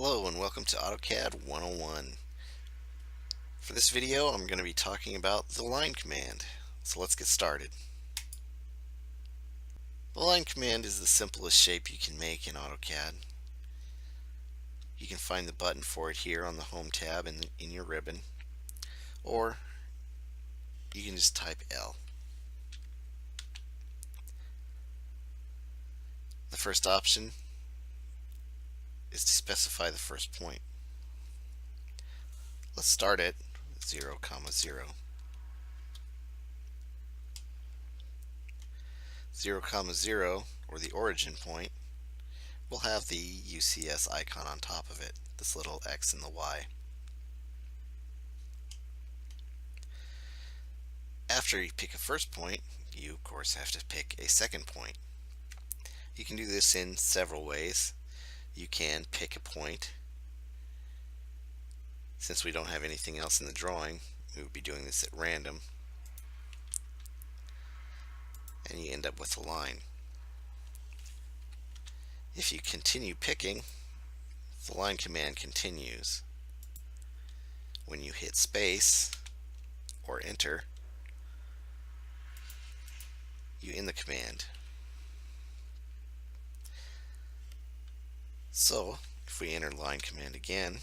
Hello and welcome to AutoCAD 101. For this video I'm going to be talking about the line command. So let's get started. The line command is the simplest shape you can make in AutoCAD. You can find the button for it here on the Home tab in your ribbon, or you can just type L. The first option is to specify the first point. Let's start at 0, 0. 0, 0, or the origin point, will have the UCS icon on top of it, this little X and the Y. After you pick a first point, you of course have to pick a second point. You can do this in several ways. You can pick a point. Since we don't have anything else in the drawing, we would be doing this at random, and you end up with a line. If you continue picking, the line command continues. When you hit space or enter, you end the command. So if we enter line command again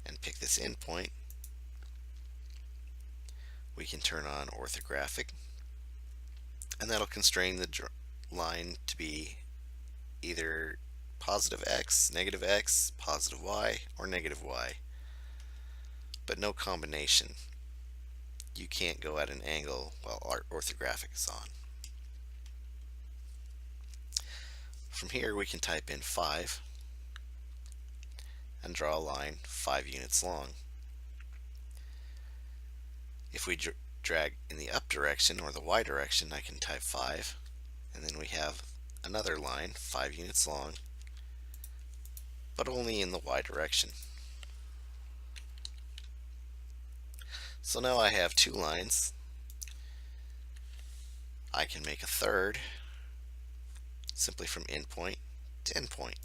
and pick this endpoint, we can turn on orthographic, and that'll constrain the line to be either positive X, positive Y, or negative Y, but no combination. You can't go at an angle while orthographic is on. From here we can type in 5 and draw a line 5 units long. If we drag in the up direction or the Y direction, I can type 5, and then we have another line 5 units long, but only in the Y direction. So now I have two lines. I can make a third simply from endpoint to endpoint.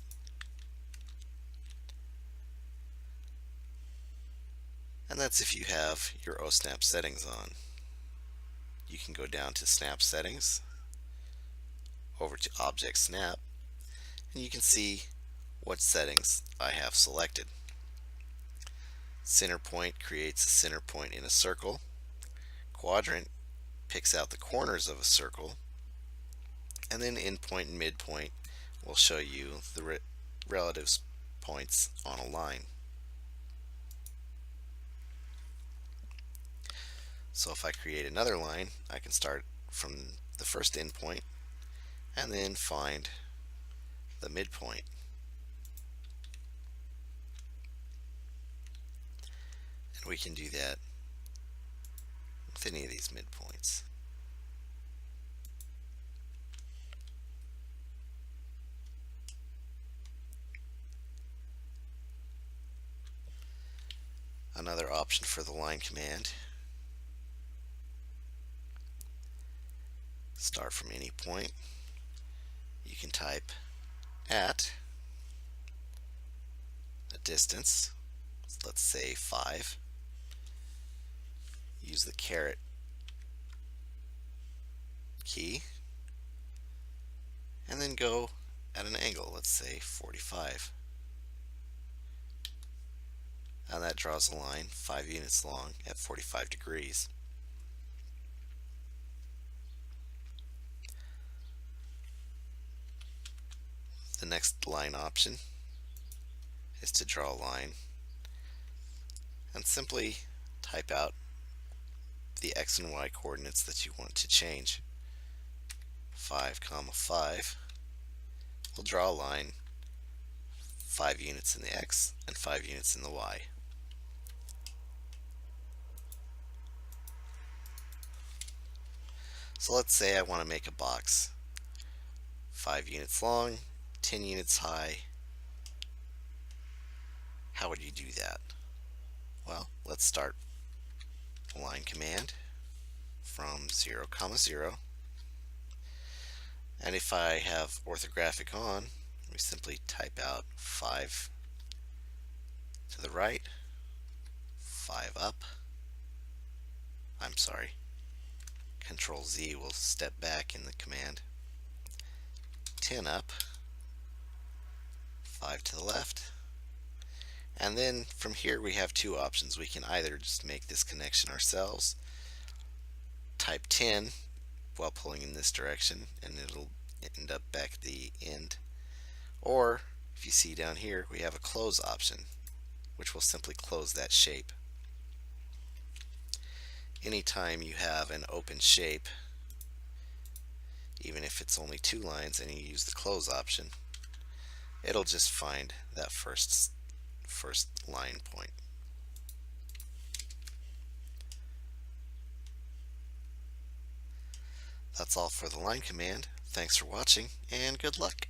And that's if you have your OSnap settings on. You can go down to Snap Settings, over to Object Snap, and you can see what settings I have selected. Center point creates a center point in a circle. Quadrant picks out the corners of a circle. And then endpoint and midpoint will show you the relative points on a line. So if I create another line, I can start from the first endpoint and then find the midpoint. And we can do that with any of these midpoints. Another option for the line command: start from any point. You can type at a distance, let's say 5. Use the caret key, and then go at an angle, let's say 45. And that draws a line 5 units long at 45 degrees. The next line option is to draw a line and simply type out the X and Y coordinates that you want to change. 5, 5. We'll draw a line 5 units in the X and 5 units in the Y. So let's say I want to make a box 5 units long, 10 units high. How would you do that? Well, let's start line command from 0, 0. And if I have orthographic on, we simply type out 5 to the right, 5 up. I'm sorry, Control Z will step back in the command. 10 up, 5 to the left. And then from here we have two options. We can either just make this connection ourselves, type 10 while pulling in this direction, and it'll end up back at the end. Or if you see down here, we have a close option, which will simply close that shape. Anytime you have an open shape, even if it's only 2 lines and you use the close option, it'll just find that first line point. That's all for the line command. Thanks for watching and good luck.